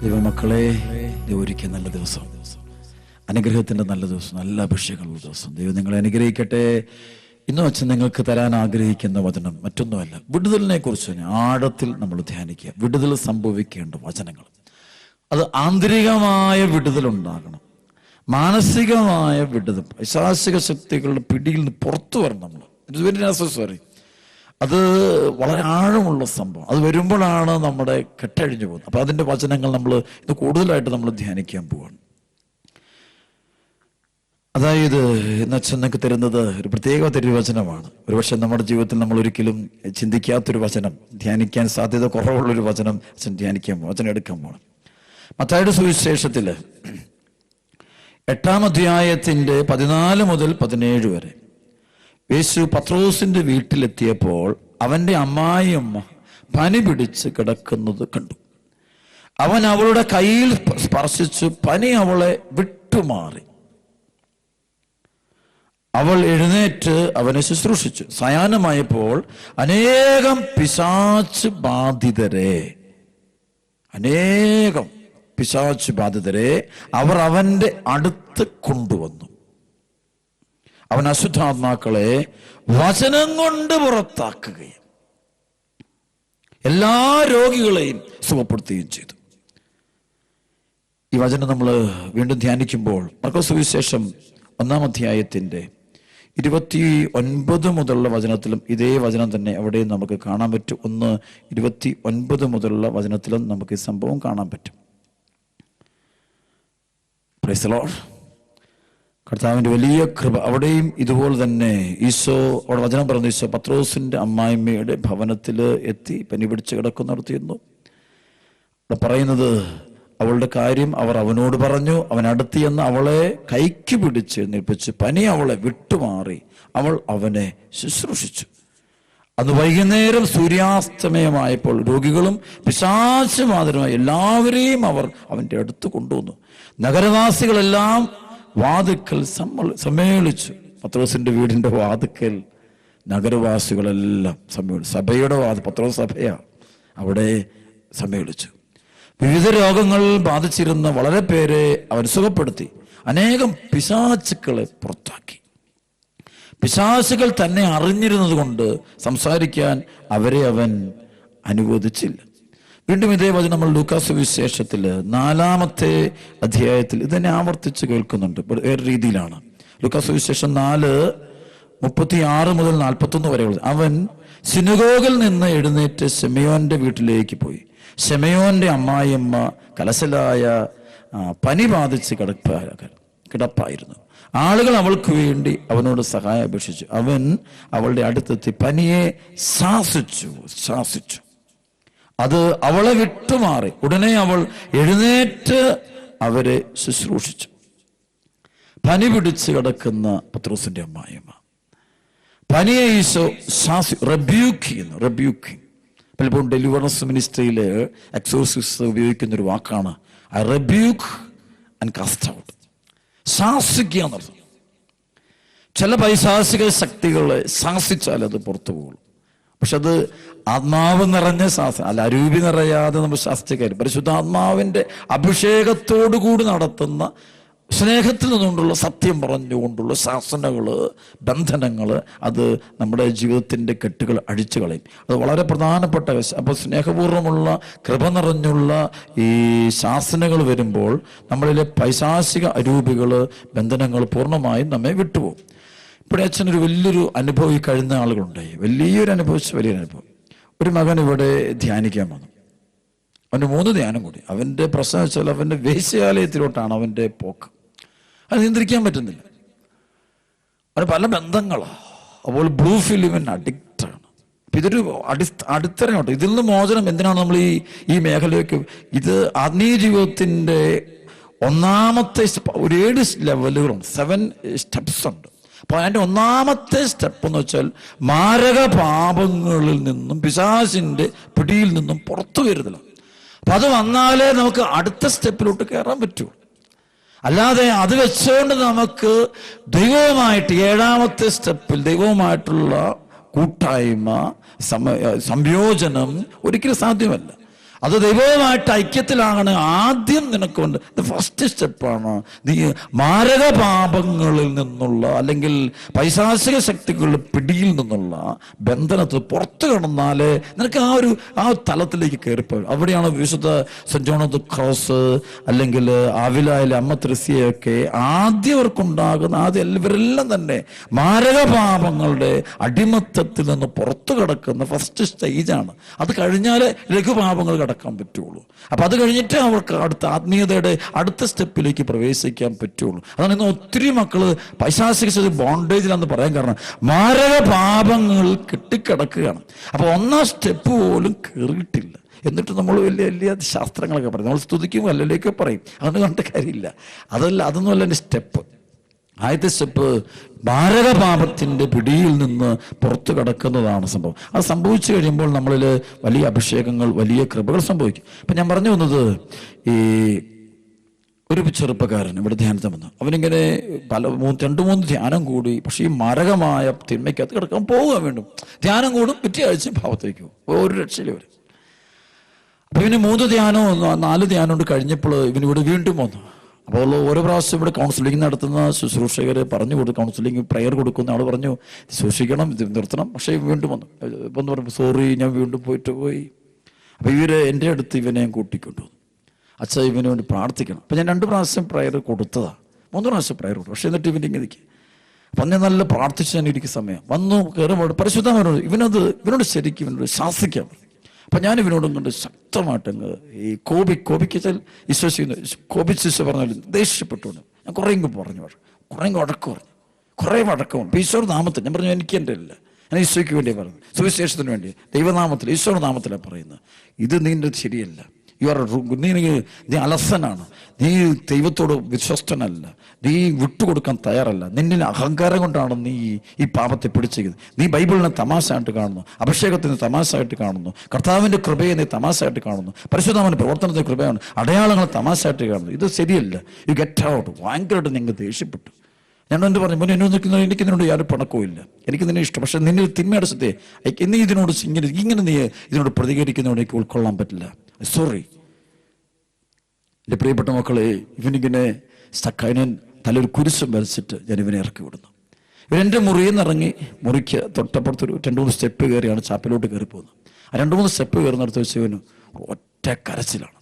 ദൈവമക്കളെ, ഒരിക്കൽ നല്ല ദിവസം, അനുഗ്രഹത്തിൻ്റെ നല്ല ദിവസം, നല്ല അഭിഷേകമുള്ള ദിവസം. ദൈവം നിങ്ങളെ അനുഗ്രഹിക്കട്ടെ. ഇന്ന് വെച്ച് നിങ്ങൾക്ക് തരാൻ ആഗ്രഹിക്കുന്ന വചനം മറ്റൊന്നുമല്ല, വിടുതലിനെ കുറിച്ച് ആഴത്തിൽ നമ്മൾ ധ്യാനിക്കുക. വിടുതൽ സംഭവിക്കേണ്ട വചനങ്ങൾ, അത് ആന്തരികമായ വിടുതലുണ്ടാകണം, മാനസികമായ വിടുതൽ, പൈശാചിക ശക്തികളുടെ പിടിയിൽ നിന്ന് പുറത്തു വരണം. നമ്മൾ ഇറ്റ്സ് വെരി നെസസറി. അത് വളരെ ആഴമുള്ള സംഭവം. അത് വരുമ്പോഴാണ് നമ്മുടെ കെട്ടഴിഞ്ഞു പോകുന്നത്. അപ്പം അതിൻ്റെ വചനങ്ങൾ നമ്മൾ ഇത് കൂടുതലായിട്ട് നമ്മൾ ധ്യാനിക്കാൻ പോവാണ്. അതായത് എന്നുവെച്ചാൽ നിങ്ങൾക്ക് തരുന്നത് ഒരു പ്രത്യേക തിരുവചനമാണ്. ഒരുപക്ഷെ നമ്മുടെ ജീവിതത്തിൽ നമ്മൾ ഒരിക്കലും ചിന്തിക്കാത്തൊരു വചനം, ധ്യാനിക്കാൻ സാധ്യത കുറവുള്ളൊരു വചനം ധ്യാനിക്കാൻ പോകും, വചനം എടുക്കാൻ പോകണം. മത്തായിയുടെ സുവിശേഷത്തിൽ 8-ാം അധ്യായത്തിൻ്റെ 14 മുതൽ 17 വരെ യേശു പത്രോസിന്റെ വീട്ടിലെത്തിയപ്പോൾ അവന്റെ അമ്മായിയമ്മ പനി പിടിച്ച് കിടക്കുന്നത് കണ്ടു. അവൻ അവളുടെ കയ്യിൽ സ്പർശിച്ചു, പനി അവളെ വിട്ടുമാറി. അവൾ എഴുന്നേറ്റ് അവനെ ശുശ്രൂഷിച്ചു. സായാഹ്നമായപ്പോൾ അനേകം പിശാച് ബാധിതരെ അവർ അവന്റെ അടുത്ത് കൊണ്ടുവന്നു. അവൻ അശുദ്ധാത്മാക്കളെ വചനം കൊണ്ട് പുറത്താക്കുകയും എല്ലാ രോഗികളെയും സുഖപ്പെടുത്തുകയും ചെയ്തു. ഈ വചനം നമ്മൾ വീണ്ടും ധ്യാനിക്കുമ്പോൾ മർക്കോസ് സുവിശേഷം 1-ാം അധ്യായത്തിൻ്റെ 29 മുതലുള്ള വചനത്തിലും ഇതേ വചനം തന്നെ അവിടെയും നമുക്ക് കാണാൻ പറ്റും. 1:29 മുതലുള്ള വചനത്തിലും നമുക്ക് ഈ സംഭവം കാണാൻ പറ്റും. Praise the Lord. കർത്താവിൻ്റെ വലിയ കൃപ. അവിടെയും ഇതുപോലെ തന്നെ ഈശോ, അവിടെ വചനം പറഞ്ഞു, ഈശോ പത്രോസിന്റെ അമ്മായിമ്മയുടെ ഭവനത്തിൽ എത്തി പനി പിടിച്ച് കിടക്കുന്നിടത്തിരുന്നു. അവിടെ പറയുന്നത്, അവളുടെ കാര്യം അവർ അവനോട് പറഞ്ഞു. അവൻ അടുത്ത് ചെന്ന് അവളെ കൈക്ക് പിടിച്ച് എഴുന്നേൽപ്പിച്ച് പനി അവളെ വിട്ടുമാറി. അവൾ അവനെ ശുശ്രൂഷിച്ചു. അന്ന് വൈകുന്നേരം സൂര്യാസ്തമയമായപ്പോൾ രോഗികളും പിശാചുബാധിതരുമായ എല്ലാവരെയും അവർ അവൻ്റെ അടുത്ത് കൊണ്ടുവന്നു. നഗരവാസികളെല്ലാം വാതിക്കൽ സമ്മേളിച്ചു. പത്രോസിന്റെ വീടിന്റെ വാതിക്കൽ നഗരവാസികളെല്ലാം സമ്മേളിച്ചു. സഭയുടെ പത്രോസ് സഭയാ, അവിടെ സമ്മേളിച്ചു. വിവിധ രോഗങ്ങൾ ബാധിച്ചിരുന്ന വളരെ പേരെ അവൻ സുഖപ്പെടുത്തി. അനേകം പിശാചുക്കളെ പുറത്താക്കി. പിശാചുകൾ തന്നെ അറിഞ്ഞിരുന്നത് കൊണ്ട് സംസാരിക്കാൻ അവരെ അവൻ അനുവദിച്ചില്ല. വീണ്ടും ഇതേ വചനം നമ്മൾ ലൂക്കാസ് സുവിശേഷത്തിൽ 4-ാമത്തെ അധ്യായത്തിൽ ഇതിനെ ആവർത്തിച്ച് കേൾക്കുന്നുണ്ട്. വേറെ രീതിയിലാണ്. ലൂക്കാസ് സുവിശേഷം 4:36 മുതൽ 41 വരെ ഉള്ളത്. അവൻ സിനഗോഗിൽ നിന്ന് എഴുന്നേറ്റ് ശിമയോന്റെ വീട്ടിലേക്ക് പോയി. ശിമയോന്റെ അമ്മായിയമ്മ കലശലായ പനി ബാധിച്ച് കിടപ്പായിരുന്നു. ആളുകൾ അവൾക്ക് വേണ്ടി അവനോട് സഹായം അപേക്ഷിച്ചു. അവൻ അവളുടെ അടുത്തെത്തി പനിയെ ശാസിച്ചു. അത് അവളെ വിട്ടുമാറി. ഉടനെ അവൾ എഴുന്നേറ്റ് അവരെ ശുശ്രൂഷിച്ചു. പനി പിടിച്ച് കിടക്കുന്ന പത്രോസിന്റെ അമ്മായിയമ്മ, പനിയെ ഈശോ റെബ്യൂക്കിങ്. പലപ്പോഴും ഡെലിവറൻസ് മിനിസ്ട്രിയില് എക്സോർസിസ്റ്റ് ഉപയോഗിക്കുന്ന ഒരു വാക്കാണ് I rebuke and cast out. ശാസിക്കുക എന്നർത്ഥം. ചില പൈശാചിക ശക്തികളെ ശാസിച്ചാൽ അത് പുറത്തു പോകുള്ളൂ. പക്ഷെ അത് ആത്മാവ് നിറഞ്ഞ ശാസനം അല്ല, അരൂപി നിറയാതെ നമ്മൾ ശാസിച്ച കാര്യം. പരിശുദ്ധാത്മാവിൻ്റെ അഭിഷേകത്തോടു കൂടി നടത്തുന്ന, സ്നേഹത്തിൽ നിന്നുകൊണ്ടുള്ള, സത്യം പറഞ്ഞുകൊണ്ടുള്ള ശാസനകള്, ബന്ധനങ്ങള്, അത് നമ്മുടെ ജീവിതത്തിൻ്റെ കെട്ടുകൾ അഴിച്ചു കളയും. അത് വളരെ പ്രധാനപ്പെട്ട. അപ്പോൾ സ്നേഹപൂർവ്വമുള്ള, കൃപ നിറഞ്ഞുള്ള ഈ ശാസനകൾ വരുമ്പോൾ നമ്മളിലെ പൈശാചിക അരൂപികൾ, ബന്ധനങ്ങൾ പൂർണ്ണമായും നമ്മെ വിട്ടുപോകും. ഇവിടെ അച്ഛനൊരു വലിയൊരു അനുഭവം കഴിഞ്ഞ ആളുകളുണ്ടായി. വലിയൊരു അനുഭവം. ഒരു മകൻ ഇവിടെ ധ്യാനിക്കാൻ വന്നു. അവൻ്റെ 3 ധ്യാനം കൂടി. അവൻ്റെ പ്രശ്നം വെച്ചാൽ അവൻ്റെ വേശ്യാലയത്തിലോട്ടാണ് അവൻ്റെ പോക്ക്. അത് നിയന്ത്രിക്കാൻ പറ്റുന്നില്ല. അവന് പല ബന്ധങ്ങളാണ്. അപ്പോൾ ബ്ലൂ ഫിലിമിന് അഡിക്റ്റാണ്. അപ്പം ഇതൊരു അടിത്തറയോട്ട്. ഇതിൽ നിന്ന് മോചനം എന്തിനാണ് നമ്മൾ ഈ മേഖലയ്ക്ക്? ഇത് ആത്മീയ ജീവിതത്തിൻ്റെ 1-ാമത്തെ ഒരു 7 ലെവലുകളുണ്ട്, 7 സ്റ്റെപ്സ് ഉണ്ട്. അപ്പോൾ അതിൻ്റെ 1-ാമത്തെ സ്റ്റെപ്പ് എന്ന് വെച്ചാൽ മാരക പാപങ്ങളിൽ നിന്നും പിശാചിൻ്റെ പിടിയിൽ നിന്നും പുറത്തു വരുന്നില്ല. അപ്പം അത് വന്നാലേ നമുക്ക് അടുത്ത സ്റ്റെപ്പിലോട്ട് കയറാൻ പറ്റൂ. അല്ലാതെ അത് വെച്ചുകൊണ്ട് നമുക്ക് ദൈവവുമായിട്ട് 7-ാമത്തെ സ്റ്റെപ്പിൽ ദൈവവുമായിട്ടുള്ള കൂട്ടായ്മ, സംയോജനം ഒരിക്കലും സാധ്യമല്ല. അത് ദൈവവുമായിട്ട് ഐക്യത്തിലാകണം. ആദ്യം നിനക്കൊണ്ട് ഫസ്റ്റ് സ്റ്റെപ്പാണ് നീ മാരക പാപങ്ങളിൽ നിന്നുള്ള അല്ലെങ്കിൽ പൈശാചിക ശക്തികളുടെ പിടിയിൽ നിന്നുള്ള ബന്ധനത്തിൽ പുറത്തു കിടന്നാലേ നിനക്ക് ആ തലത്തിലേക്ക് കയറിപ്പോയി. അവിടെയാണ് വിശുദ്ധ saint John of the cross അല്ലെങ്കിൽ ആവിലായിലെ അമ്മ ത്രേസ്യയൊക്കെ ഇവരെല്ലാം തന്നെ മാരക പാപങ്ങളുടെ അടിമത്തത്തിൽ നിന്ന് പുറത്തു കിടക്കുന്ന ഫസ്റ്റ് സ്റ്റേജാണ്. അത് കഴിഞ്ഞാൽ ലഘുപാപങ്ങൾ കടക്കാൻ പറ്റുള്ളൂ. അപ്പൊ അത് കഴിഞ്ഞിട്ട് അവർക്ക് അടുത്ത ആത്മീയതയുടെ അടുത്ത സ്റ്റെപ്പിലേക്ക് പ്രവേശിക്കാൻ പറ്റുള്ളൂ. അതാണ് ഇന്ന് ഒത്തിരി മക്കള് പൈശാചിക ബോണ്ടേജിലാന്ന് പറയാൻ കാരണം മാരക പാപങ്ങൾ കെട്ടിക്കിടക്കുകയാണ്. അപ്പൊ ഒന്നാം സ്റ്റെപ്പ് പോലും കയറിയിട്ടില്ല. എന്നിട്ട് നമ്മൾ വലിയ വലിയ ശാസ്ത്രങ്ങളൊക്കെ പറയും, നമ്മൾ സ്തുതിക്കും അല്ലല്ലേക്ക് പറയും. അതൊന്നും കണ്ട കാര്യമില്ല. അതൊന്നുമല്ല എൻ്റെ സ്റ്റെപ്പ്. ആദ്യത്തെ സ്റ്റെപ്പ് മാരക പാപത്തിൻ്റെ പിടിയിൽ നിന്ന് പുറത്തു കടക്കുന്നതാണ് സംഭവം. അത് സംഭവിച്ചു കഴിയുമ്പോൾ നമ്മളിൽ വലിയ അഭിഷേകങ്ങൾ, വലിയ കൃപകൾ സംഭവിക്കും. അപ്പം ഞാൻ പറഞ്ഞു വന്നത്, ഈ ഒരു ചെറുപ്പക്കാരൻ ഇവിടെ ധ്യാനത്തിൽ വന്നു. അവനിങ്ങനെ 2-3 ധ്യാനം കൂടി. പക്ഷേ ഈ മാരകമായ തിന്മയ്ക്കകത്ത് കിടക്കാൻ പോവുക വീണ്ടും. ധ്യാനം കൂടും, പിറ്റേ ആഴ്ച ഭാവത്തേക്ക് പോകും. ഒരു രക്ഷയില്ല വരും. അപ്പം ഇവന് 3 ധ്യാനമോ 4 ധ്യാനം കൊണ്ട് കഴിഞ്ഞപ്പോൾ ഇവനിവിടെ വീണ്ടും വന്നു. അപ്പോൾ ഓരോ പ്രാവശ്യം ഇവിടെ കൗൺസിലിംഗ് നടത്തുന്ന ശുശ്രൂഷകർ പറഞ്ഞു കൊടുത്തു, കൗൺസിലിംഗ് പ്രയർ കൊടുക്കുന്ന ആൾ പറഞ്ഞു സൂക്ഷിക്കണം, ഇത് നിർത്തണം. പക്ഷേ വീണ്ടും വന്നു. ഇപ്പം പറഞ്ഞു സോറി, ഞാൻ വീണ്ടും പോയി. അപ്പോൾ എൻ്റെ അടുത്ത് ഇവനെ കൂട്ടിക്കൊണ്ടു. അച്ഛാ ഇവന് വേണ്ടി പ്രാർത്ഥിക്കണം. അപ്പം ഞാൻ 2 പ്രാവശ്യം പ്രയർ കൊടുത്തതാണ്, 3 പ്രാവശ്യം പ്രയർ കൊടുത്തു. പക്ഷേ എന്നിട്ട് ഇവൻ്റെ ഇങ്ങനെ അപ്പം ഞാൻ നല്ല പ്രാർത്ഥിച്ച് ഞാൻ ഇരിക്കുന്ന സമയം വന്നു കയറുമ്പോൾ പരിശുദ്ധമാരോട് ഇവനോട് ശരിക്കും ഇവനോട് ശാസിക്കാം. അപ്പം ഞാൻ ഇവനോടും കൊണ്ട് ശക്തമായിട്ടങ്ങ് ഈ കോപിക്കച്ചാൽ കോപിച്ച് പറഞ്ഞാലും ദേഷ്യപ്പെട്ടുകൊണ്ട് ഞാൻ കുറേ പറഞ്ഞു, കുറേ വഴക്ക് പറഞ്ഞു, കുറേ വഴക്ക് പറഞ്ഞു. ഈശോയുടെ നാമത്തിൽ ഞാൻ പറഞ്ഞു, എനിക്ക് എൻ്റെ ഇല്ല, ഞാൻ ഈശോയ്ക്ക് വേണ്ടിയാണ് പറയുന്നത്, സുവിശേഷത്തിന് വേണ്ടി, ദൈവനാമത്തിൽ, ഈശോയുടെ നാമത്തിലാണ് പറയുന്നത്. ഇത് നിന്റെ ശരിയല്ല. നീ അലസനാണ്, നീ ദൈവത്തോട് വിശ്വസ്തനല്ല, നീ വിട്ടുകൊടുക്കാൻ തയ്യാറല്ല, നിന്നിൽ അഹങ്കാരം കൊണ്ടാണ് നീ ഈ പാപത്തെ പിടിച്ചത്. നീ ബൈബിളിനെ തമാശയായിട്ട് കാണുന്നു, അഭിഷേകത്തിന് തമാശയായിട്ട് കാണുന്നു, കർത്താവിൻ്റെ കൃപയെ നീ തമാശയായിട്ട് കാണുന്നു, പരിശുദ്ധാത്മാവിന്റെ പ്രവർത്തനത്തെ കൃപയാണ്, അടയാളങ്ങളെ തമാശയായിട്ട് കാണുന്നു. ഇത് ശരിയല്ല. You get out. ഭയങ്കരമായിട്ട് നിങ്ങൾ ദേഷ്യപ്പെട്ടു. ഞാൻ എന്ത് പറഞ്ഞു, മുന്നേ എന്നോട് നിൽക്കുന്നത്, എനിക്ക് നിന്നോട് യാതൊരു പണക്കവും ഇല്ല, എനിക്ക് നിന്നെ ഇഷ്ടം. പക്ഷെ നിന്നിൽ തിന്മയുടെ സത്യേ നീ ഇതിനോട് ഇങ്ങനെ നീ ഇതിനോട് പ്രതികരിക്കുന്നതോട് എനിക്ക് ഉൾക്കൊള്ളാൻ പറ്റില്ല. സോറി. എൻ്റെ പ്രിയപ്പെട്ട മക്കളെ, ഇവനിങ്ങനെ സ്റ്റക്കായൻ തലൊരു കുരിശം വരച്ചിട്ട് ഞാൻ ഇവനെ ഇറക്കി വിടുന്നു. ഇവരെൻ്റെ മുറിയിൽ നിന്ന് ഇറങ്ങി മുറിക്ക് തൊട്ടപ്പുറത്തൊരു 2-3 സ്റ്റെപ്പ് കയറിയാണ് ചാപ്പിലോട്ട് കയറി പോകുന്നത്. ആ 2-3 സ്റ്റെപ്പ് കയറുന്നിടത്ത് വെച്ച് ഇവന് ഒറ്റ കരച്ചിലാണ്.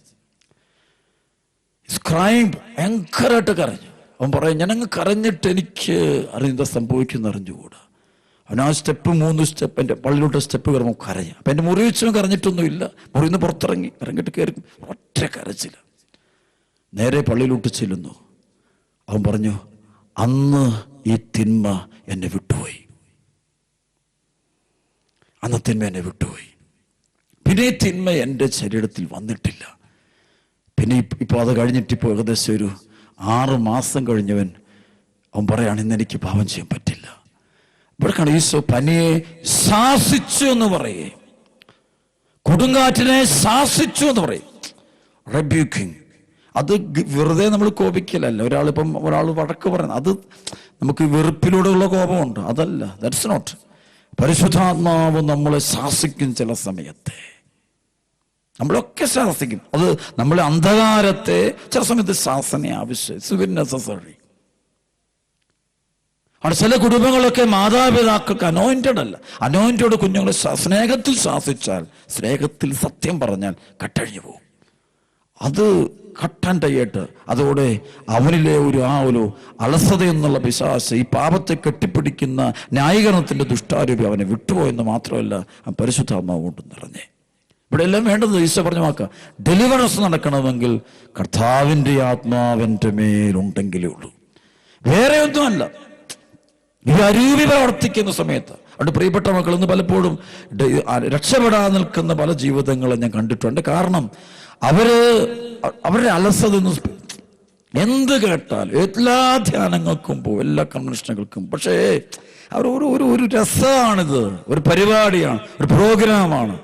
ഭയങ്കരമായിട്ട് കരഞ്ഞു. അവൻ പറയും, ഞാനങ്ങ് കരഞ്ഞിട്ട് എനിക്ക് അറിയുന്നത് സംഭവിക്കുന്ന അറിഞ്ഞുകൂടാ. അവൻ ആ 3 സ്റ്റെപ്പ് എൻ്റെ പള്ളിയിലോട്ട് സ്റ്റെപ്പ് കയറുമ്പോൾ കരഞ്ഞു. അപ്പം എൻ്റെ മുറി വെച്ചും കരഞ്ഞിട്ടൊന്നുമില്ല. മുറിയിൽ നിന്ന് ഇറങ്ങിയിട്ട് കയറി ഒറ്റ കരച്ചില്ല. നേരെ പള്ളിയിലോട്ട് ചെല്ലുന്നു. അവൻ പറഞ്ഞു, അന്ന് ഈ തിന്മ എന്നെ വിട്ടുപോയി, അന്ന് തിന്മ എന്നെ വിട്ടുപോയി, പിന്നെ ഈ തിന്മ എൻ്റെ ശരീരത്തിൽ വന്നിട്ടില്ല. പിന്നെ ഇപ്പോൾ അത് കഴിഞ്ഞിട്ടിപ്പോൾ ഏകദേശം ഒരു 6 മാസം കഴിഞ്ഞവൻ അവൻ പറയാണ്, ഇന്ന് എനിക്ക് പാപം ചെയ്യാൻ പറ്റില്ല. ഇവിടെക്കാണ് ഈശോ പനിയെ ശാസിച്ചു എന്ന് പറയേ, കൊടുങ്കാറ്റിനെ ശാസിച്ചു എന്ന് പറയും. റെബ്യൂക്കിങ്. അത് വെറുതെ നമ്മൾ കോപിക്കലല്ല. ഒരാൾ വഴക്ക് പറയുന്നത് അത് നമുക്ക് വെറുപ്പിലൂടെയുള്ള കോപമുണ്ട്, അതല്ല. That's not. പരിശുദ്ധാത്മാവ് നമ്മളെ ശാസിക്കും. ചില സമയത്തെ നമ്മളൊക്കെ ശാസിക്കും. അത് നമ്മളെ അന്ധകാരത്തെ ചില സമയത്ത് ശാസന ആവശ്യം. It's very necessary. അവിടെ ചില കുടുംബങ്ങളൊക്കെ മാതാപിതാക്കൾക്ക് അനോയിന്റഡ് അല്ല. അനോയിന്റഡ് കുഞ്ഞുങ്ങളെ സ്നേഹത്തിൽ ശാസിച്ചാൽ, സ്നേഹത്തിൽ സത്യം പറഞ്ഞാൽ കട്ടഴിഞ്ഞു പോകും. അത് കട്ടാൻ ടയ്യായിട്ട് അതോടെ അവനിലെ ഒരു അലസത എന്നുള്ള പിശാച്, ഈ പാപത്തെ കെട്ടിപ്പിടിക്കുന്ന ന്യായീകരണത്തിന്റെ ദുഷ്ടാരൂപി അവനെ വിട്ടുപോയെന്ന് മാത്രമല്ല, പരിശുദ്ധാത്മാവ് കൊണ്ട് നിറഞ്ഞേ. ഇവിടെ എല്ലാം വേണ്ടത് ഈശോ പറഞ്ഞ വാക്ക, ഡെലിവറൻസ് നടക്കണമെങ്കിൽ കർത്താവിൻ്റെ ആത്മാവിൻ്റെ മേലുണ്ടെങ്കിലേ ഉള്ളൂ, വേറെ ഒന്നുമല്ല. ഈ അരൂപി പ്രവർത്തിക്കുന്ന സമയത്ത് അവിടെ പ്രിയപ്പെട്ട മക്കൾ ഇന്ന് പലപ്പോഴും രക്ഷപ്പെടാൻ നിൽക്കുന്ന പല ജീവിതങ്ങളും ഞാൻ കണ്ടിട്ടുണ്ട്. കാരണം അവരുടെ അലസത എന്ത് കേട്ടാലും എല്ലാ ധ്യാനങ്ങൾക്കും പോകും, എല്ലാ കൺവെൻഷനുകൾക്കും. പക്ഷേ അവർ ഒരു രസമാണിത്, ഒരു പരിപാടിയാണ്, ഒരു പ്രോഗ്രാമാണ്.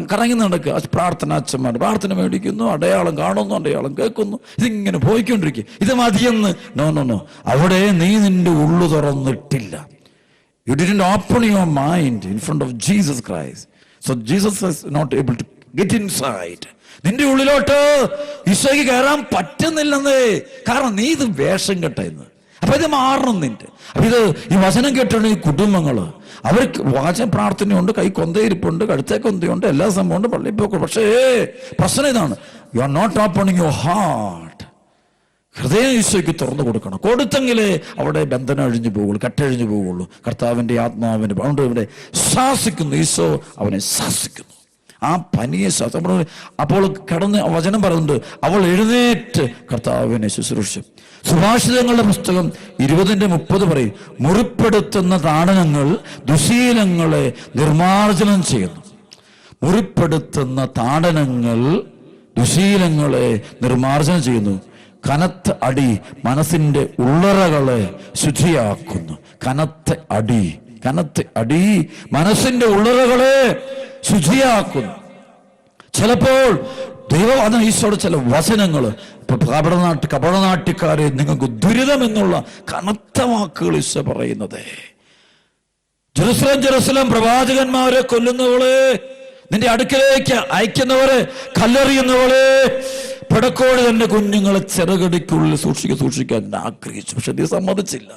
കറങ്ങി നടക്കുക. പ്രാർത്ഥനാച്ചന്മാർ പ്രാർത്ഥന മേടിക്കുന്നു, അടയാളം കാണുന്നു, അടയാളം കേൾക്കുന്നു, ഇതിങ്ങനെ പോയിക്കൊണ്ടിരിക്കുക. ഇത് മതിയെന്ന് നോ. അവിടെ നീ നിന്റെ ഉള്ളു തുറന്നിട്ടില്ല. You didn't open your mind in front of Jesus Christ. So Jesus is not able to get inside. നിന്റെ ഉള്ളിലോട്ട് ഈശോയ്ക്ക് കയറാൻ പറ്റുന്നില്ലെന്നേ. കാരണം നീ ഇത് വേഷം കെട്ടെന്ന്. അപ്പൊ ഇത് മാറണം നിന്റെ. അപ്പൊ ഈ വചനം കേട്ടാണ് ഈ കുടുംബങ്ങള്, അവർക്ക് വാചന പ്രാർത്ഥനയുണ്ട്, കൈ കൊന്തയിരിപ്പുണ്ട്, കഴുത്തേ കൊന്തയുണ്ട്, എല്ലാ സംഭവമുണ്ട്, പള്ളിയിൽ പോക്കും. പക്ഷേ പ്രശ്നം ഇതാണ്, you are not opening your heart. ഹൃദയം ഈശോയ്ക്ക് തുറന്നു കൊടുക്കണം. കൊടുത്തെങ്കിലേ അവിടെ ബന്ധനം അഴിഞ്ഞു പോകുള്ളൂ, കെട്ടഴിഞ്ഞു പോകുള്ളൂ. കർത്താവിന്റെ ആത്മാവിന്റെ അതുകൊണ്ട് ഇവിടെ ശാസിക്കുന്നു, ഈശോ അവനെ ശാസിക്കുന്നു. ആ പനിയെ അപ്പോൾ കടന്ന് വചനം പറയുന്നുണ്ട്, അവൾ എഴുന്നേറ്റ് കർത്താവിനെ ശുശ്രൂഷിച്ചു. സുഭാഷിതങ്ങളുടെ പുസ്തകം 20:30 പറയും, മുറിപ്പെടുത്തുന്ന താടനങ്ങൾ ദുശീലങ്ങളെ നിർമാർജനം ചെയ്യുന്നു. മുറിപ്പെടുത്തുന്ന താടനങ്ങൾ ദുശീലങ്ങളെ നിർമാർജനം ചെയ്യുന്നു. കനത്ത അടി മനസ്സിന്റെ ഉള്ളറകളെ ശുചിയാക്കുന്നു. കനത്ത അടി മനസ്സിന്റെ ഉള്ളറകളെ ശുചിയാക്കുന്നു. ചിലപ്പോൾ ദൈവം ഈശോയുടെ ചില വചനങ്ങൾ, ഇപ്പൊ കപടനാട്യക്കാരെ നിങ്ങൾക്ക് ദുരിതം എന്നുള്ള കനത്ത വാക്കുകൾ ഈശോ പറയുന്നത്. ജെറുസലേം പ്രവാചകന്മാരെ കൊല്ലുന്നവളെ, നിന്റെ അടുക്കലേക്ക് അയക്കുന്നവരെ കല്ലെറിയുന്നവളെ, പിടക്കോട് തന്റെ കുഞ്ഞുങ്ങളെ ചെറുകടിക്കുള്ളിൽ സൂക്ഷിക്കാൻ ആഗ്രഹിച്ചു. പക്ഷെ നീ സമ്മതിച്ചില്ല.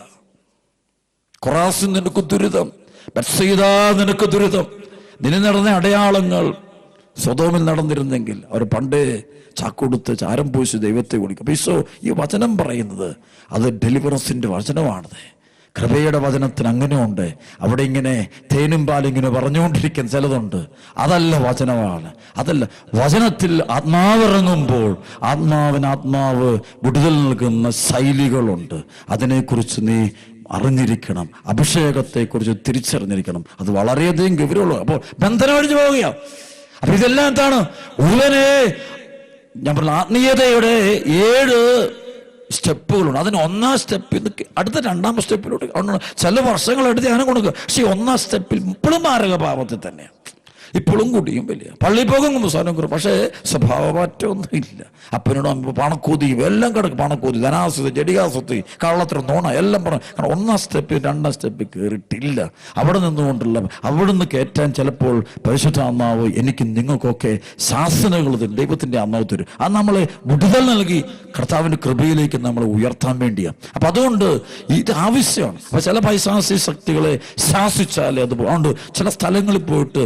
കൊറാസിൻ നിനക്ക് ദുരിതം, ബത്സയിദാ നിനക്ക് ദുരിതം. നിന്നെ നടന്ന അടയാളങ്ങൾ സൊദോമിൽ നടന്നിരുന്നെങ്കിൽ അവർ പണ്ടേ ചാക്കൊടുത്ത് ചാരം പൂശി ദൈവത്തെ വിളിക്കും. അപ്പൊ ഈശോ ഈ വചനം പറയുന്നത് അത് ഡെലിവറൻസിന്റെ വചനമാണത്. കൃപയുടെ വചനത്തിന് അങ്ങനെ അവിടെ ഇങ്ങനെ തേനും പാലിങ്ങനെ പറഞ്ഞുകൊണ്ടിരിക്കുന്ന ചിലതുണ്ട്. അതല്ല വചനമാണ്. അതല്ല വചനത്തിൽ ആത്മാവിറങ്ങുമ്പോൾ ആത്മാവ് വിടുതൽ നൽകുന്ന ശൈലികളുണ്ട്. അതിനെക്കുറിച്ച് നീ അറിഞ്ഞിരിക്കണം. അഭിഷേകത്തെക്കുറിച്ച് തിരിച്ചറിഞ്ഞിരിക്കണം. അത് വളരെയധികം ഗൗരവമുള്ളൂ. അപ്പോൾ ബന്ധനം ഒഴിഞ്ഞു പോവുകയാണ്. അപ്പൊ ഇതെല്ലാം എന്താണ്? ഉള്ളനെ ഞാൻ പറഞ്ഞ ആത്മീയതയുടെ 7 സ്റ്റെപ്പുകളുണ്ട്. അതിന് 1ാം സ്റ്റെപ്പിൽ അടുത്ത 2ാം സ്റ്റെപ്പിലോട്ട് ചില വർഷങ്ങളെടുത്ത് ധ്യാനം കൊടുക്കുക. പക്ഷെ 1ാം സ്റ്റെപ്പിൽ ഇപ്പോഴും മാരക പാപത്തിൽ തന്നെയാണ്. ഇപ്പോഴും കൂടിയും വലിയ പള്ളി പോകും സാധനം കുറിച്ച്, പക്ഷേ സ്വഭാവമാറ്റമൊന്നും ഇല്ല. അപ്പനോട് പണക്കൂതിയും എല്ലാം കിടക്കും. പണക്കൂതി, ധനാസ്വതി, ജഡികാസ്വത്തി, കള്ളത്ര, നോണ എല്ലാം പറഞ്ഞു. കാരണം 1ാം സ്റ്റെപ്പിൽ 2ാം സ്റ്റെപ്പിൽ കയറിയിട്ടില്ല. അവിടെ നിന്നുകൊണ്ടുള്ള അവിടുന്ന് കയറ്റാൻ ചിലപ്പോൾ പരിശുദ്ധാത്മാവ് എനിക്കും നിങ്ങൾക്കൊക്കെ ശാസനകൾ തരും. ദൈവത്തിന്റെ ആത്മാവ് തരും. അത് നമ്മളെ വിടുതൽ നൽകി കർത്താവിന്റെ കൃപയിലേക്ക് നമ്മളെ ഉയർത്താൻ വേണ്ടിയാണ്. അപ്പൊ അതുകൊണ്ട് ഇത് ആവശ്യമാണ്. അപ്പൊ ചില പൈശാചിക ശക്തികളെ ശാസിച്ചാലേ അത് അതുകൊണ്ട് ചില സ്ഥലങ്ങളിൽ പോയിട്ട്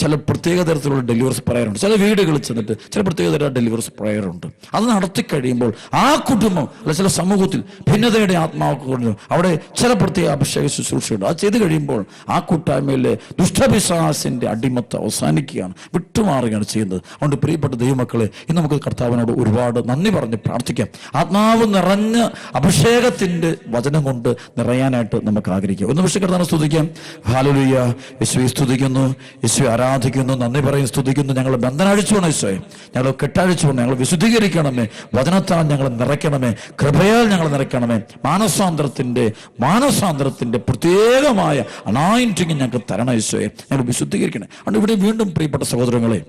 ചില പ്രത്യേക തരത്തിലുള്ള ഡെലിവറൻസ് പ്രയറുണ്ട്. ചില വീടുകളിൽ ചെന്നിട്ട് ചില പ്രത്യേക തരം ഡെലിവറൻസ് പ്രയറുണ്ട്. അത് നടത്തി കഴിയുമ്പോൾ ആ കുടുംബം അല്ല ചില സമൂഹത്തിൽ ഭിന്നതയുടെ ആത്മാവ് അവിടെ ചില പ്രത്യേക അഭിഷേക ശുശ്രൂഷയുണ്ട്. അത് ചെയ്ത് കഴിയുമ്പോൾ ആ കൂട്ടായ്മയിലെ ദുഷ്ടപിശാചിന്റെ അടിമത്തം അവസാനിക്കുകയാണ്, വിട്ടുമാറുകയാണ് ചെയ്യുന്നത്. അതുകൊണ്ട് പ്രിയപ്പെട്ട ദൈവമക്കളെ, ഇന്ന് നമുക്ക് കർത്താവിനോട് ഒരുപാട് നന്ദി പറഞ്ഞ് പ്രാർത്ഥിക്കാം. ആത്മാവ് നിറഞ്ഞ അഭിഷേകത്തിന്റെ വചനം കൊണ്ട് നിറയാനായിട്ട് നമുക്ക് ആഗ്രഹിക്കാം. ഒന്ന് പക്ഷേ കർത്താവിനെ സ്തുതിക്കാം. ഹല്ലേലൂയ. യേശുവെ സ്തുതിക്കുന്നു, യേശുവെ ആരാധിക്കുന്നു, നന്ദി പറയും, സ്തുതിക്കുന്നു. ഞങ്ങൾ ബന്ധനം അഴിച്ചു വേണം ഈശോയെ, ഞങ്ങൾ കെട്ടഴിച്ചു വേണം, ഞങ്ങൾ വിശുദ്ധീകരിക്കണമേ, വചനത്താൽ ഞങ്ങൾ നിറയ്ക്കണമേ, കൃപയാൽ ഞങ്ങൾ നിറയ്ക്കണമേ. മാനസാന്തരത്തിന്റെ പ്രത്യേകമായ അനോയിന്റിങ് ഞങ്ങൾക്ക് തരണം ഈശോയെ, ഞങ്ങൾ വിശുദ്ധീകരിക്കണം. അതുകൊണ്ട് ഇവിടെ വീണ്ടും പ്രിയപ്പെട്ട സഹോദരങ്ങളെ,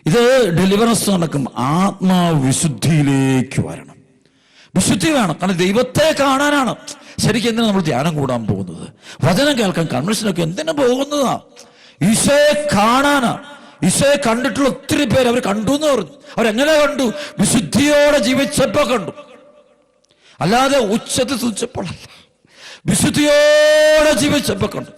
ഇത് ഡെലിവറൻസ് നടക്കും. ആത്മാവിശുദ്ധിയിലേക്ക് വരണം, വിശുദ്ധി വേണം. കാരണം ദൈവത്തെ കാണാനാണ് ശരിക്കും എന്തിനാണ് നമ്മൾ ധ്യാനം കൂടാൻ പോകുന്നത്, വചനം കേൾക്കാൻ കൺവെൻഷനൊക്കെ എന്തിനാ പോകുന്നതാ? ഈശോയെ കാണാനാ. ഈശോയെ കണ്ടിട്ടുള്ള ഒത്തിരി പേര് അവർ കണ്ടു എന്ന് പറഞ്ഞു. അവരെങ്ങനെ കണ്ടു? വിശുദ്ധിയോടെ ജീവിച്ചപ്പോ കണ്ടു, അല്ലാതെ ഉച്ചത്തിൽ സ്തുതിച്ചപ്പോഴല്ല. വിശുദ്ധിയോടെ ജീവിച്ചപ്പോ കണ്ടു.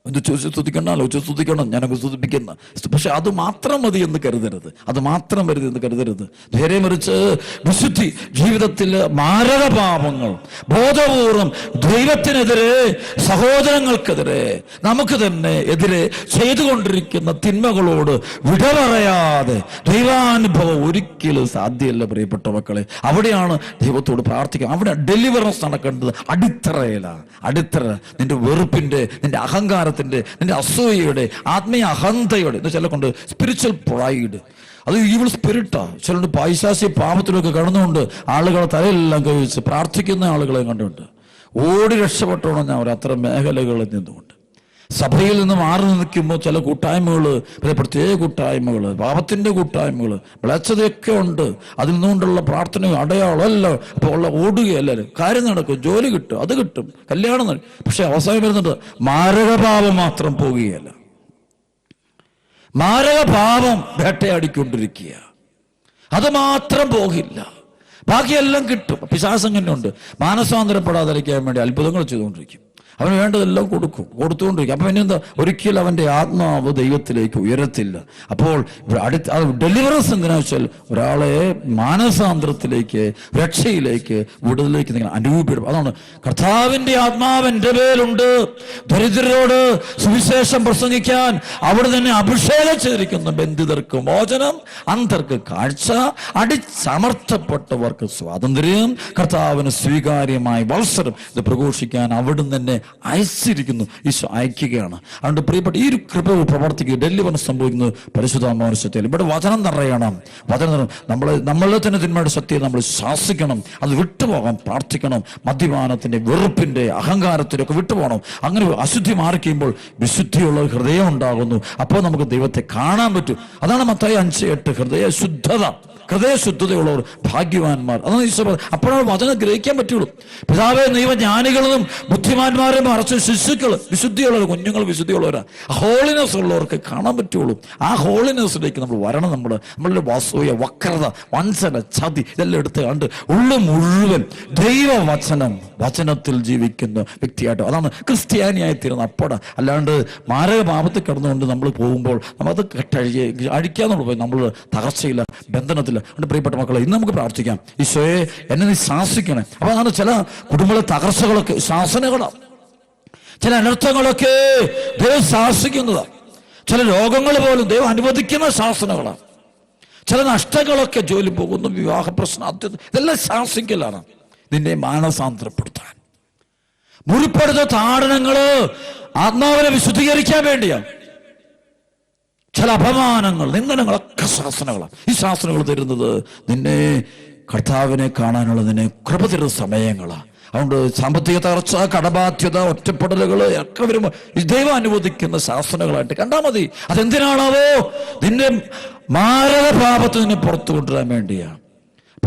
എന്ത് ചോദിച്ചു സ്തുതിക്കണല്ലോ, സ്തുതിക്കണം, ഞാനൊക്കെ സ്തുതിപ്പിക്കുന്ന. പക്ഷെ അത് മാത്രം മതി എന്ന് കരുതരുത്, അത് മാത്രം വരുത് എന്ന് കരുതരുത്. നേരെ മറിച്ച് വിശുദ്ധി ജീവിതത്തിൽ മാരകപാപങ്ങൾ ബോധപൂർവം ദൈവത്തിനെതിരെ, സഹോദരങ്ങൾക്കെതിരെ, നമുക്ക് തന്നെ എതിരെ ചെയ്തുകൊണ്ടിരിക്കുന്ന തിന്മകളോട് വിട പറയാതെ ദൈവാനുഭവം ഒരിക്കലും സാധ്യമല്ല പ്രിയപ്പെട്ട മക്കളെ. അവിടെയാണ് ദൈവത്തോട് പ്രാർത്ഥിക്കുക. അവിടെ ഡെലിവറൻസ് നടക്കേണ്ടത് അടിത്തറയിലാണ്. അടിത്തറ നിന്റെ വെറുപ്പിന്റെ, നിന്റെ അഹങ്കാരത്തിന്റെ, നിന്റെ അസൂയയുടെ, ആത്മീയ അഹന്തയുടെ, ചില കൊണ്ട് സ്പിരിച്വൽ പ്രൈഡ്, അത് ഈവിൾ സ്പിരിറ്റാ. ചിലണ്ട് പൈശാചിക പാപത്തിലൊക്കെ കടന്നുകൊണ്ട് ആളുകളെ തലയെല്ലാം കഴിച്ച് പ്രാർത്ഥിക്കുന്ന ആളുകളെ കണ്ടുകൊണ്ട് ഓടി രക്ഷപ്പെട്ടോണം ഞാൻ അത്ര മേഖലകളിൽ നിന്നുകൊണ്ട്. സഭയിൽ നിന്ന് മാറി നിൽക്കുമ്പോൾ ചില കൂട്ടായ്മകൾ, പ്രത്യേക കൂട്ടായ്മകൾ, പാപത്തിന്റെ കൂട്ടായ്മകൾ, വിളച്ചതൊക്കെ ഉണ്ട്. അതിൽ നിന്നുകൊണ്ടുള്ള പ്രാർത്ഥന അടയാളമല്ല. അപ്പോൾ ഉള്ള ഓടുകയല്ലേ, കാര്യം നടക്കും, ജോലി കിട്ടും, അത് കിട്ടും, കല്യാണം നടക്കും. പക്ഷെ അവസാനം വരുന്നുണ്ട് മാരകപാപം മാത്രം പോകുകയല്ല. മാരക പാപം വേട്ടയാടിക്കൊണ്ടിരിക്കുക. അത് മാത്രം പോകില്ല, ബാക്കിയെല്ലാം കിട്ടും. പിശാച് അങ്ങനെയുണ്ട്. മാനസാന്തരപ്പെടാതിരിക്കാൻ വേണ്ടി അത്ഭുതങ്ങൾ ചെയ്തുകൊണ്ടിരിക്കും. അവന് വേണ്ടതെല്ലാം കൊടുത്തുകൊണ്ടിരിക്കും. അപ്പം പിന്നെന്താ, ഒരിക്കലും അവൻ്റെ ആത്മാവ് ദൈവത്തിലേക്ക് ഉയരത്തില്ല. അപ്പോൾ ഡെലിവറൻസ് എന്തിനാ വെച്ചാൽ ഒരാളെ മാനസാന്തരത്തിലേക്ക്, രക്ഷയിലേക്ക്, വിടുതലിലേക്ക് നിങ്ങൾ അനുഭവപ്പെടും. അതാണ് കർത്താവിൻ്റെ ആത്മാവ് എൻ്റെ മേലുണ്ട്, ദരിദ്രരോട് സുവിശേഷം പ്രസംഗിക്കാൻ അവിടെ തന്നെ അഭിഷേകം ചെയ്തിരിക്കുന്നു. ബന്ധിതർക്ക് മോചനം, അന്ധർക്ക് കാഴ്ച, അടിച്ചമർത്തപ്പെട്ടവർക്ക് സ്വാതന്ത്ര്യം, കർത്താവിന് സ്വീകാര്യമായ വത്സരം ഇത് പ്രഘോഷിക്കാൻ അവിടുന്ന് തന്നെ അയച്ചിരിക്കുന്നു. ഈശോ അയക്കുകയാണ്. അതുകൊണ്ട് പ്രിയപ്പെട്ട ഈ ഒരു കൃപ പ്രവർത്തിക്കുക, ഡെലിവറൻസ് സംഭവിക്കുന്നത് പരിശുദ്ധാത്മാവിന്റെ സത്യത്തിൽ. ഇവിടെ വചനം നിറയണം. നമ്മളെ തന്നെ തിന്മയുടെ സത്യം നമ്മൾ ശാസിക്കണം, അത് വിട്ടുപോകാൻ പ്രാർത്ഥിക്കണം. മദ്യപാനത്തിന്റെ, വെറുപ്പിന്റെ, അഹങ്കാരത്തിന്റെ ഒക്കെ വിട്ടുപോകണം. അങ്ങനെ അശുദ്ധി മാറിക്കുമ്പോൾ വിശുദ്ധിയുള്ള ഹൃദയം ഉണ്ടാകുന്നു. അപ്പോൾ നമുക്ക് ദൈവത്തെ കാണാൻ പറ്റും. അതാണ് മത്തായി 5:8, ഹൃദയശുദ്ധതയുള്ളവർ ഭാഗ്യവാന്മാർ. അതാണ് ഈശോ പറഞ്ഞത്. അപ്പോഴാണ് വചനം ഗ്രഹിക്കാൻ പറ്റുള്ളൂ. പിതാവേ, ദൈവജ്ഞാനികളും ബുദ്ധിമാന്മാരും മറച്ച ശിശുക്കൾ വിശുദ്ധിയുള്ളവർ, കുഞ്ഞുങ്ങൾ വിശുദ്ധിയുള്ളവരാണ്. ഹോളിനെസ് ഉള്ളവർക്ക് കാണാൻ പറ്റുള്ളൂ. ആ ഹോളിനെസ്സിലേക്ക് നമ്മൾ വരണം. നമ്മളുടെ വാസൂയ, വക്രത, വഞ്ചന, ചതി ഇതെല്ലാം എടുത്ത് കണ്ട് ഉള്ളു മുഴുവൻ വചനത്തിൽ ജീവിക്കുന്ന വ്യക്തിയായിട്ട്, അതാണ് ക്രിസ്ത്യാനിയായി തീരുന്ന. അപ്പോഴാണ് അല്ലാണ്ട് മാരക പാപത്തിൽ കിടന്നുകൊണ്ട് നമ്മൾ പോകുമ്പോൾ നമ്മളത് അഴിക്കാന്നുള്ള പോയി നമ്മൾ തകർച്ചയില്ല, ബന്ധനത്തില്ല. അതുകൊണ്ട് പ്രിയപ്പെട്ട മക്കളെ, ഇന്ന് നമുക്ക് പ്രാർത്ഥിക്കാം, ഈശോയെ എന്നെ നീ ശാസിക്കണേ. അപ്പൊ അതാണ് ചില കുടുംബ തകർച്ചകളൊക്കെ ശാസനകളാണ്, ചില അനർത്ഥങ്ങളൊക്കെ ദൈവം ശാസിക്കുന്നതാണ്, ചില രോഗങ്ങൾ പോലും ദൈവം അനുവദിക്കുന്ന ശാസനകളാണ്, ചില നഷ്ടങ്ങളൊക്കെ, ജോലി പോകുന്നു, വിവാഹ പ്രശ്നം, ഇതെല്ലാം ശാസിക്കലാണ് നിന്നെ മാനസാന്തരപ്പെടുത്താൻ. മുറിപ്പെടുത്ത താടനങ്ങള് ആത്മാവിനെ വിശുദ്ധീകരിക്കാൻ വേണ്ടിയാണ്. ചില അപമാനങ്ങൾ, നിന്ദനങ്ങളൊക്കെ ശാസനകളാണ്. ഈ ശാസനകൾ തരുന്നത് നിന്നെ കർത്താവിനെ കാണാനുള്ള നിന്നെ കൃപ തരുന്ന സമയങ്ങളാണ്. അതുകൊണ്ട് സാമ്പത്തിക തകർച്ച, കടബാധ്യത, ഒറ്റപ്പെടലുകൾ ഒക്കെ വരുമ്പോൾ ദൈവം അനുവദിക്കുന്ന ശാസനകളായിട്ട് കണ്ടാൽ മതി. അതെന്തിനാണാവോ? നിന്റെ മാരക പാപത്തിൽ നിന്നെ പുറത്തു കൊണ്ടുവരാൻ വേണ്ടിയാണ്.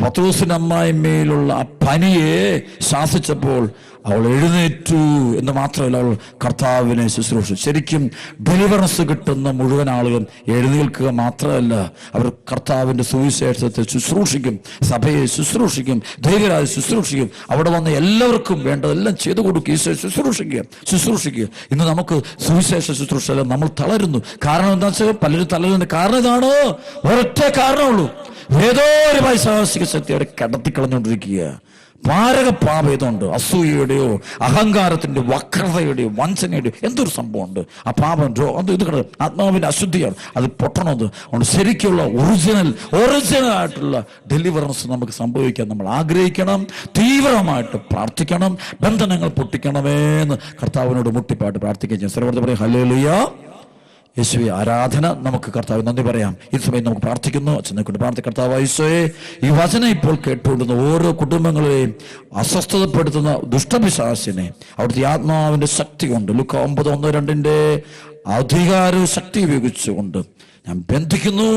പത്രോസിന്റെ അമ്മായിമ്മയിലുള്ള ആ പനിയെ ശാസിച്ചപ്പോൾ അവൾ എഴുന്നേറ്റു എന്ന് മാത്രമല്ല, അവൾ കർത്താവിനെ ശുശ്രൂഷിച്ചു. ശരിക്കും ഡെലിവറൻസ് കിട്ടുന്ന മുഴുവൻ ആളുകളും എഴുന്നേൽക്കുക മാത്രമല്ല, അവർ കർത്താവിൻ്റെ സുവിശേഷത്തെ ശുശ്രൂഷിക്കും, സഭയെ ശുശ്രൂഷിക്കും, ധൈര്യരായി ശുശ്രൂഷിക്കും. അവിടെ വന്ന് എല്ലാവർക്കും വേണ്ടതെല്ലാം ചെയ്തു കൊടുക്കുക, ഈശോയെ ശുശ്രൂഷിക്കുക. ഇന്ന് നമുക്ക് സുവിശേഷ ശുശ്രൂഷ നമ്മൾ തളരുന്നു. കാരണം എന്താ വെച്ചാൽ പലരും തളരുന്ന കാരണം ഇതാണ്, ഒരൊറ്റ കാരണമുള്ളൂ. ഏതോ ഒരു പൈശാചിക ശക്തി അവിടെ കടത്തിക്കളഞ്ഞുകൊണ്ടിരിക്കുക. മാരക പാപം ഏതുണ്ട്, അസൂയയുടെയോ അഹങ്കാരത്തിന്റെ വക്രതയുടെയോ വഞ്ചനയുടെയോ എന്തൊരു സംഭവമുണ്ട്. ആ പാപം ഇത് ആത്മാവിന്റെ അശുദ്ധിയാണ്, അത് പൊട്ടണത്. അതുകൊണ്ട് ശരിക്കുള്ള ഒറിജിനൽ ആയിട്ടുള്ള ഡെലിവറൻസ് നമുക്ക് സംഭവിക്കാൻ നമ്മൾ ആഗ്രഹിക്കണം, തീവ്രമായിട്ട് പ്രാർത്ഥിക്കണം. ബന്ധനങ്ങൾ പൊട്ടിക്കണമെന്ന് കർത്താവിനോട് മുട്ടിപ്പാട്ട് പ്രാർത്ഥിക്കുകയും ചെയ്യും. സർവ്വത പറയും ഹല്ലേലൂയ, യേശുവേ ആരാധന. നമുക്ക് കർത്താവ് നന്ദി പറയാം. ഈ സമയം നമുക്ക് പ്രാർത്ഥിക്കുന്നു. അച്ഛനെ കൊണ്ട് പ്രാർത്ഥിക്കും. കർത്താവ് യേശുവേ, ഈ വചനം ഇപ്പോൾ കേട്ടുകൊണ്ടുന്ന ഓരോ കുടുംബങ്ങളെയും അസ്വസ്ഥതപ്പെടുത്തുന്ന ദുഷ്ടപിശാചിനെ അവിടുത്തെ ആത്മാവിന്റെ ശക്തി കൊണ്ട്, ലൂക്കാ 9:1-2 അധികാര ശക്തി ഉപയോഗിച്ചുകൊണ്ട് ഞാൻ ബന്ധിക്കുന്നു,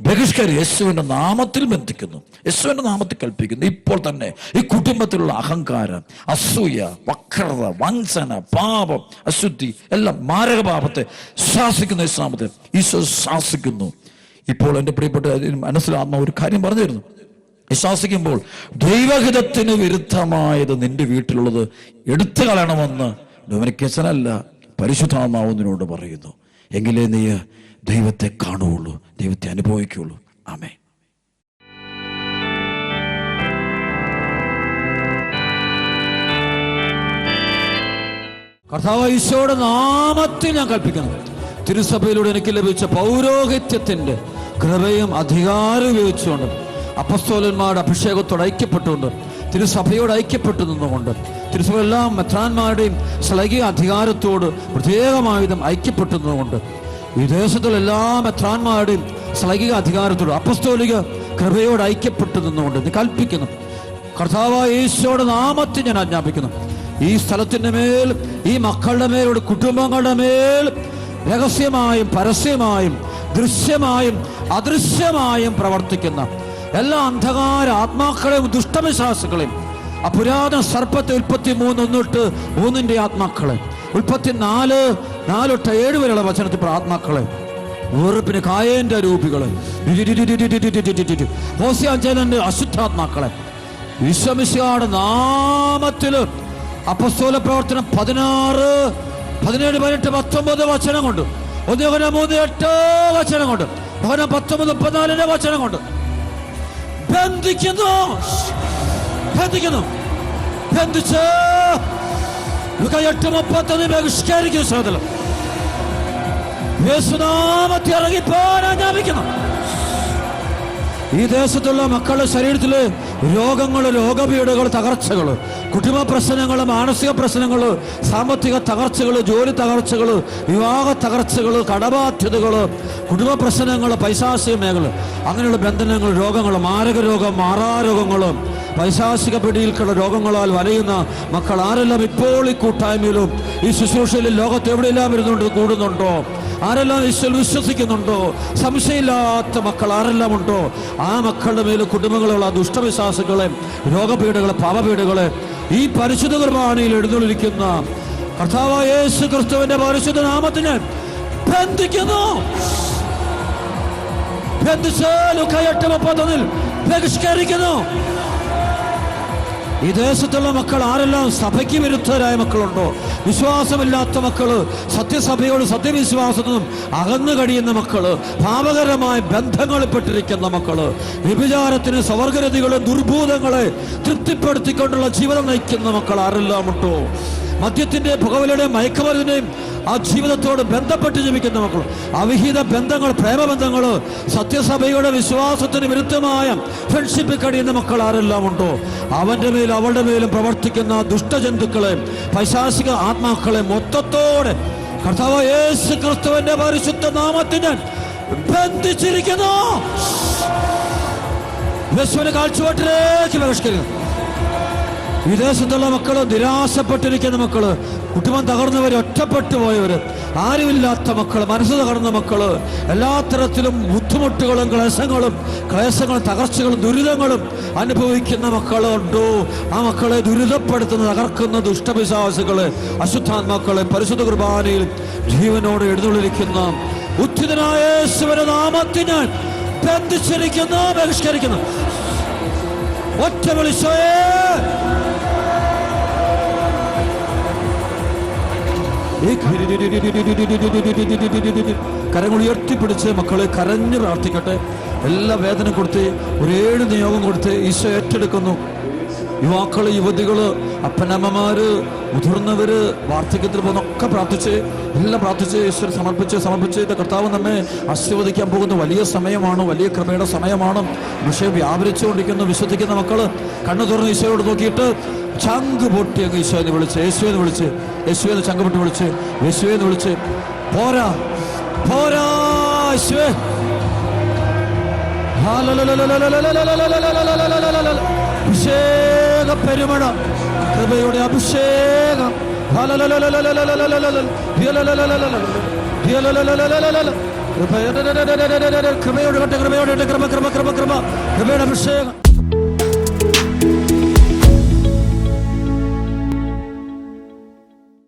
ബഹിഷ്കരി യേശുവിന്റെ നാമത്തിൽ ബന്ധിക്കുന്നു, യേശുവിന്റെ നാമത്തിൽ കൽപ്പിക്കുന്നു. ഇപ്പോൾ തന്നെ ഈ കുടുംബത്തിലുള്ള അഹങ്കാരം, അസൂയ, വക്രത, വഞ്ചന, പാപം, അശുദ്ധി എല്ലാം മാരക പാപത്തെ ശാസിക്കുന്ന യേശുനാമത്തിൽ ഈശോ ശാസിക്കുന്നു. ഇപ്പോൾ എൻ്റെ പ്രിയപ്പെട്ട മനസ്സിലാത്മ ഒരു കാര്യം പറഞ്ഞു തരുന്നു. ശാസിക്കുമ്പോൾ ദൈവഹിതത്തിന് വിരുദ്ധമായത് നിന്റെ വീട്ടിലുള്ളത് എടുത്തു കളയണമെന്ന് ഡൊമിനിക്കച്ചനല്ല, പരിശുദ്ധാത്മാവ് നിന്നോട് പറയുന്നു. എങ്കിലേ നീ ദൈവത്തെ കാണുകയുള്ളൂ, ദൈവത്തെ അനുഭവിക്കുകയുള്ളൂ. ആമേൻ. കർത്താവ് ഈശോയുടെ നാമത്തിൽ ഞാൻ കൽപ്പിക്കുന്നു, തിരുസഭയിലൂടെ എനിക്ക് ലഭിച്ച പൗരോഹിത്യത്തിന്റെ കൃപയും അധികാരം ഉപയോഗിച്ചുകൊണ്ട്, അപ്പസ്തോലന്മാരുടെ അഭിഷേകത്തോട് ഐക്യപ്പെട്ടുകൊണ്ട്, തിരുസഭയോട് ഐക്യപ്പെട്ടു നിന്നുകൊണ്ട്, തിരുസഭ എല്ലാ മെത്രാന്മാരുടെയും ശ്ലൈകിക അധികാരത്തോട് പ്രത്യേകമായുധം ഐക്യപ്പെട്ടു നിന്നുകൊണ്ട്, ഈ ദേശത്തുള്ള എല്ലാ മെത്രാന്മാരുടെയും ശ്ലൈകിക അധികാരത്തോട് അപ്പസ്തോലിക കൃപയോട് ഐക്യപ്പെട്ടു നിന്നുകൊണ്ട് നീ കൽപ്പിക്കുന്നു. കർത്താവായ യേശുവിന്റെ നാമത്തിൽ ഞാൻ ആജ്ഞാപിക്കുന്നു, ഈ സ്ഥലത്തിന്റെ മേൽ, ഈ മക്കളുടെ മേലോട്, കുടുംബങ്ങളുടെ മേൽ രഹസ്യമായും പരസ്യമായും ദൃശ്യമായും അദൃശ്യമായും പ്രവർത്തിക്കുന്ന എല്ലാ അന്ധകാര ആത്മാക്കളെയും ദുഷ്ടവിശ്വാസികളെയും, ആ പുരാതന സർപ്പത്തെ 33:1-3 ആത്മാക്കളെ, 34:4-7 വരെയുള്ള വചനത്തിൽ ആത്മാക്കളെ വെറുപ്പിന് കായേന്റെ രൂപികള്, ഹോസിയാഞ്ചേലന്റെ അശുദ്ധാത്മാക്കളെ ഈശോമിശിഹായുടെ നാമത്തില് അപ്പസ്തോല പ്രവർത്തനം 16, 17, 18, 19 വചനം കൊണ്ട്, 1 യോഹന്നാൻ 3:8 വചനം കൊണ്ട്, 19, 34 വചനം കൊണ്ട് ബന്ധിക്കുന്നു. ബന്ധിച്ച് 8:31 ബഹിഷ്കരിക്കുന്നു. സഹോദരൻ, യേശുനാമത്തിൽ ഇറങ്ങിപ്പോരാൻ ആജ്ഞാപിക്കുന്നു. ഈ ദേശത്തുള്ള മക്കളുടെ ശരീരത്തില് രോഗങ്ങള്, രോഗപീഠകള്, തകർച്ചകള്, കുടുംബ പ്രശ്നങ്ങള്, മാനസിക പ്രശ്നങ്ങള്, സാമ്പത്തിക തകർച്ചകള്, ജോലി തകർച്ചകള്, വിവാഹ തകർച്ചകള്, കടബാധ്യതകള്, കുടുംബ പ്രശ്നങ്ങള്, പൈശാചിക മേഖല, അങ്ങനെയുള്ള ബന്ധനങ്ങൾ, രോഗങ്ങള്, മാരക രോഗം, മാറാരോഗങ്ങളും, പൈശാചിക പിടിയിൽക്കുള്ള രോഗങ്ങളാൽ വലയുന്ന മക്കൾ ആരെല്ലാം ഇപ്പോൾ ഈ കൂട്ടായ്മയിലും ഈ ശുശ്രൂഷയിലും ലോകത്ത് എവിടെയെല്ലാം ഇരുന്നുകൊണ്ട് കൂടുന്നുണ്ടോ, ആരെല്ലാം ഈശ്വരൻ വിശ്വസിക്കുന്നുണ്ടോ, സംശയമില്ലാത്ത മക്കൾ ആരെല്ലാം ഉണ്ടോ, ആ മക്കളുടെ മേൽ കുടുംബങ്ങളുള്ള ദുഷ്ടവിശ്വാസങ്ങളെ, രോഗപീഠകളെ, പാപപീഠകളെ ഈ പരിശുദ്ധ കുർബാനയിൽ എഴുന്നള്ളിരിക്കുന്ന കർത്താവായ യേശു ക്രിസ്തുവിന്റെ പരിശുദ്ധ നാമത്തിന് ബന്ധിക്കുന്നു. ബന്ധിച്ച് ലൂക്കാ 8:31 ബഹിഷ്കരിക്കുന്നു. ഈ ദേശത്തുള്ള മക്കൾ ആരെല്ലാം സഭയ്ക്ക് വിരുദ്ധരായ മക്കളുണ്ടോ, വിശ്വാസമില്ലാത്ത മക്കള്, സത്യസഭയോട് സത്യവിശ്വാസത്തിനും അകന്നു കഴിയുന്ന മക്കള്, പാപകരമായ ബന്ധങ്ങളിൽ പെട്ടിരിക്കുന്ന മക്കള്, വ്യഭിചാരത്തിന് സ്വവർഗരതികളെ, ദുർഭൂതങ്ങളെ തൃപ്തിപ്പെടുത്തിക്കൊണ്ടുള്ള ജീവിതം നയിക്കുന്ന മക്കൾ ആരെല്ലാം ഉണ്ടോ, മദ്യത്തിന്റെ, പുകവലിയുടെയും മയക്കുമരുന്നിന്റെയും ആ ജീവിതത്തോട് ബന്ധപ്പെട്ട് ജീവിക്കുന്ന മക്കൾ, അവിഹിത ബന്ധങ്ങൾ, പ്രേമബന്ധങ്ങൾ, സത്യസഭയുടെ വിശ്വാസത്തിന് വിരുദ്ധമായ ഫ്രണ്ട്ഷിപ്പിൽ കഴിയുന്ന മക്കൾ ആരെല്ലാം ഉണ്ടോ, അവന്റെ മേലും അവളുടെ മേലും പ്രവർത്തിക്കുന്ന ദുഷ്ടജന്തുക്കളെ, പൈശാചിക ആത്മാക്കളെ മൊത്തത്തോടെ കർത്താവ് യേശു ക്രിസ്തുവിന്റെ പരിശുദ്ധ നാമത്തിന് ബന്ധിച്ചിരിക്കുന്നു. യേശുവിന്റെ കാഴ്ചപ്പാട്ടിലേക്ക് ബഹിഷ്കരിക്കുന്നു. വിദേശത്തുള്ള മക്കള്, നിരാശപ്പെട്ടിരിക്കുന്ന മക്കള്, കുടുംബം തകർന്നവര്, ഒറ്റപ്പെട്ടു പോയവര്, ആരുമില്ലാത്ത മക്കള്, മനസ്സ് തകർന്ന മക്കള്, എല്ലാ തരത്തിലും ബുദ്ധിമുട്ടുകളും ക്ലേശങ്ങളും തകർച്ചകളും ദുരിതങ്ങളും അനുഭവിക്കുന്ന മക്കളുണ്ടോ, ആ മക്കളെ ദുരിതപ്പെടുത്തുന്ന, തകർക്കുന്ന ദുഷ്ടപിശാചുകളെ, അശുദ്ധാത്മാക്കളെ പരിശുദ്ധ കുർബാനയിൽ ജീവനോട് എഴുന്നള്ളിരിക്കുന്ന ഉത്ഥിതനായ യേശുവിന്റെ നാമത്തിന് ബന്ധിച്ചിരിക്കുന്നു, ബഹിഷ്കരിക്കുന്നു. ഒറ്റ വിളിച്ചോയേ. കരങ്ങൾ ഉയർത്തിപ്പിടിച്ച് മക്കളെ കരഞ്ഞ് പ്രാർത്ഥിക്കട്ടെ. എല്ലാ വേദന കൊടുത്ത്, ഒരു 7 നിയോഗം കൊടുത്ത് ഈശോ ഏറ്റെടുക്കുന്നു. യുവാക്കള്, യുവതികള്, അപ്പനമ്മമാര്, മുതിർന്നവര്, വാർദ്ധക്യത്തിൽ പോകുന്നൊക്കെ പ്രാർത്ഥിച്ച്, എല്ലാം പ്രാർത്ഥിച്ച് ഈശ്വരൻ സമർപ്പിച്ച് ഇത് കർത്താവ് നമ്മെ ആശീർവദിക്കാൻ പോകുന്ന വലിയ സമയമാണ്, വലിയ കൃപയുടെ സമയമാണ്. വിഷയം വ്യാപരിച്ചുകൊണ്ടിരിക്കുന്നു. വിശ്വസിക്കുന്ന മക്കള് കണ്ണു തുറന്ന് ഈശോയോട് നോക്കിയിട്ട് ചങ്ക് പൊട്ടി അങ്ങ് ഈശോയെന്ന് വിളിച്ച്, യേശുവെന്ന് ചങ്ക് പൊട്ടി വിളിച്ച്, യേശുവെന്ന് വിളിച്ച്, പോരാ യേശുവേ, അഭിഷേക പെരുമഴ, കൃപയുടെ അഭിഷേകം, കൃപയുടെ അഭിഷേകം.